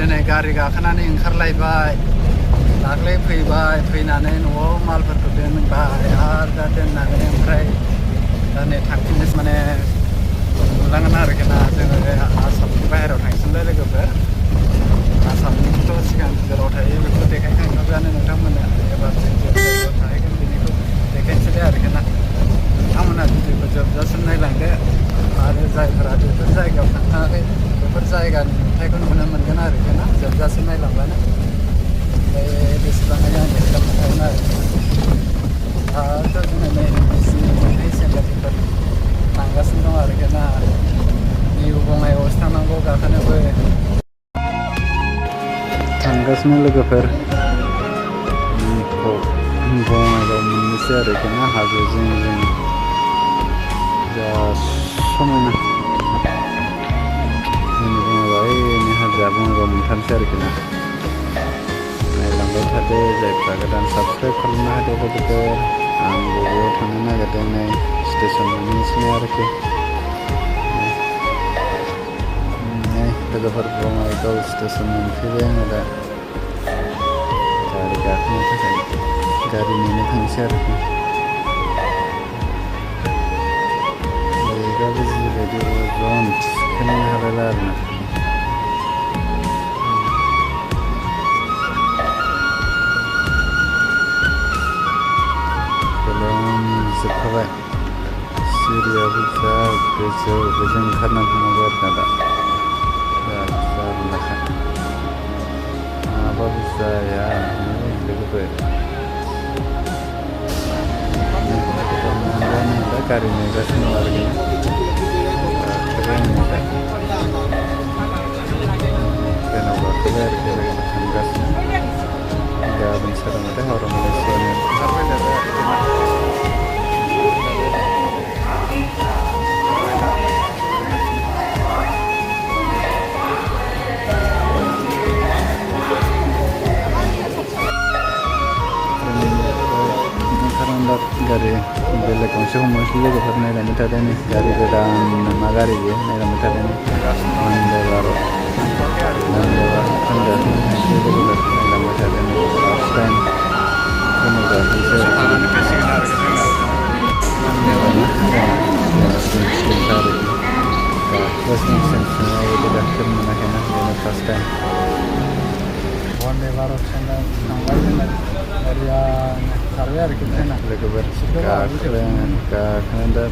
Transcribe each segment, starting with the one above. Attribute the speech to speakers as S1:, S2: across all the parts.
S1: दिनै गारि गाखोनानै ओंखारलायबाय दाख्लै फैनानै न'आव मालफोरखौ दोनबाय आरो दा दोननानै ओमफ्राय दा नै थांफिननोसै माने नुलांगोन आरोखि ना जोङो आसामनि बाहेरायाव थांसैलाय लोगोफोर आसामनिखौथ' सिगां गिदिराव थायो बेखौ देखायखांखाबायानो नोंथांमोननो एबार जों जे जायगायाव थाहैगोन बेनिखौ देखायनोसैलाय आरोखि ना नोंथांमोना भिडिअखौ जोबजासिम नायलांदो आरो जायफोरा बेफोर जायगायाव थांथाराखै बेफोर जायगानि नुथायखौ नुनो मोनगोन आरोखि ना जोबजासिम नायलांबानो ओमफ्राय बेसेबां आं खालामनो हागोन आरो दाथ' जोङो नै बिजि मोननै सेन्टारफोर थांगासिनो दं आरोखि ना निउ बङाइगावसो थांनांगौ गाखोनोबो थांगासिनो लोगोफोर बङाइगाव मोननोसै आरोखि ना हाजो जिं जिं जा समायना जोंनि बङाइगाव ओइनै हाजोआ बङाइगाव मोनथारनोसै आरोखि ना नायलांबाय थादो जायफ्रा गोदान साबसक्राइब खालामनो होदो लोगोफोर आंबो बेयाव थांनो नागिरदों नै स्टेसन मोनहैनोसै आरोखि नै लोगोफोर बङाइगाव स्टेसन मोनफैबाय आङो दा गारि गाखोनो थाखाय गारि नेनो थांसै आरोखि बेगाबो जिबायदि अजन थिखोनो हालायला आरोना जोबखाबाय सिरियाबो जा गोजौ बेजों ओंखारनानै थांनांगौ आरो दा जारलाखा माबाबो जाया लोगोफोर दा गारि नेगासिनो दं आरोखि गाखोबाय आङो दा ट्रेनाव गाखोबाय आरोखि लोगोफोर थांगासिनो गाबोन सोरांबाथाय हराव मालेसियानो ओंखारफैलायबाय आरोखि गारि बेलेग गंसे हमनोसै लोगोफोर नायलांबाय थादों गारि गोदान मा गारि बेयो नायलांबाय थादों वन्दे भारत थांगासिनो लोगोफोर नायलांबाय थादों फार्स्ट टाइम ट्रेनाव गाखोनोसै गाखोनो मोनाखैना बेनो फार्स्ट टाइम वन्दे भारत ट्रेनाव थांबाय जोङो गारिया खारबाय आरोखि ट्रेना लोगोफोर गाखोबाय आङो गाखोनानै दा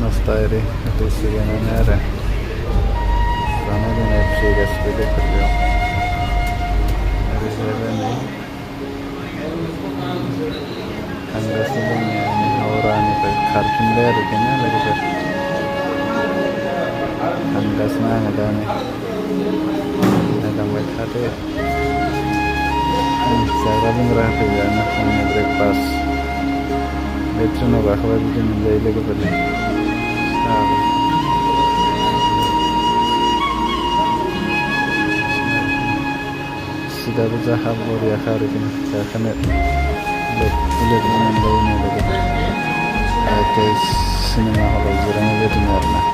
S1: नास्ता एरि होफैसिगोनानो आरो जानाय लोंनाय फ्रि गासिबो लोगोफोर बेयाव ओरैजायबो नै थांगासिनो दङ हावरानिफ्राय खारफिनबाय आरोखि ना लोगोफोर थांगासिनो आङो दा नै नायलांबाय थादो जाग्रा लोंग्रा होफैबायानो फुंनि ब्रेकफास्ट बे ट्रेनाव गाखोबा बिदि मोनजायो लोगोफोर सिटाबो जाहा बरियाखा आरोखि गाखोनो लोगो मोनजायो लोगोफोर सिनेमा हलाव जिरायनाय बायदिनो आरोना